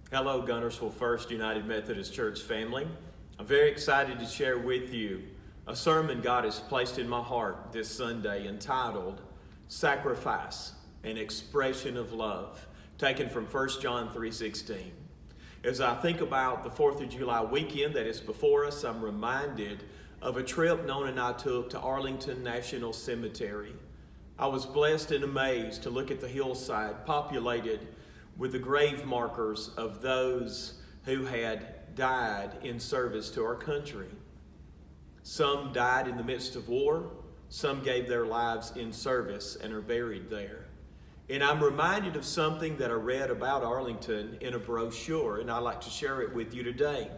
Hello, Gunnersville First United Methodist Church family. I'm very excited to share with you a sermon God has placed in my heart this Sunday entitled Sacrifice, an Expression of Love, taken from 1 John 3:16. As I think about the 4th of July weekend that is before us, I'm reminded of a trip Nona and I took to Arlington National Cemetery. I was blessed and amazed to look at the hillside populated with the grave markers of those who had died in service to our country. Some died in the midst of war, some gave their lives in service and are buried there. And I'm reminded of something that I read about Arlington in a brochure, and I'd like to share it with you today.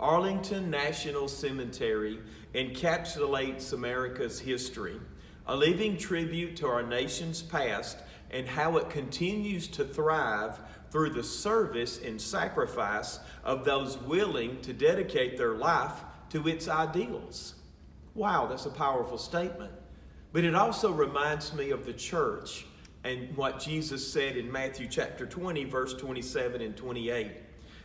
Arlington National Cemetery encapsulates America's history, a living tribute to our nation's past and how it continues to thrive through the service and sacrifice of those willing to dedicate their life to its ideals. Wow, that's a powerful statement. But it also reminds me of the church and what Jesus said in Matthew chapter 20, verse 27 and 28.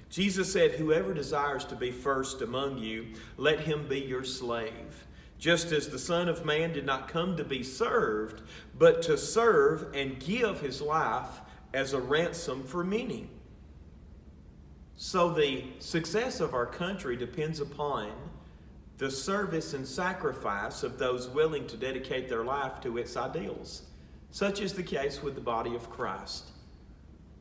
Jesus said, "Whoever desires to be first among you, let him be your slave. Just as the Son of Man did not come to be served, but to serve and give his life as a ransom for many." So the success of our country depends upon the service and sacrifice of those willing to dedicate their life to its ideals. Such is the case with the body of Christ.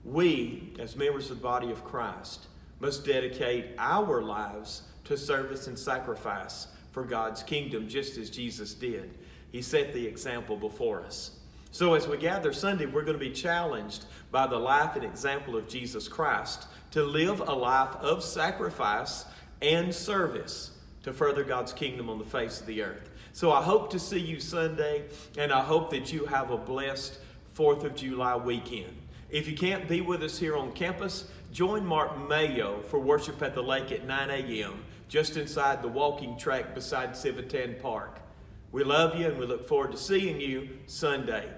We, as members of the body of Christ, must dedicate our lives to service and sacrifice for God's kingdom, just as Jesus did. He set the example before us. So as we gather Sunday, we're going to be challenged by the life and example of Jesus Christ to live a life of sacrifice and service to further God's kingdom on the face of the earth. So I hope to see you Sunday, and I hope that you have a blessed 4th of July weekend. If you can't be with us here on campus, join Mark Mayo for worship at the lake at 9 a.m., just inside the walking track beside Civitan Park. We love you and we look forward to seeing you Sunday.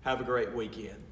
Have a great weekend.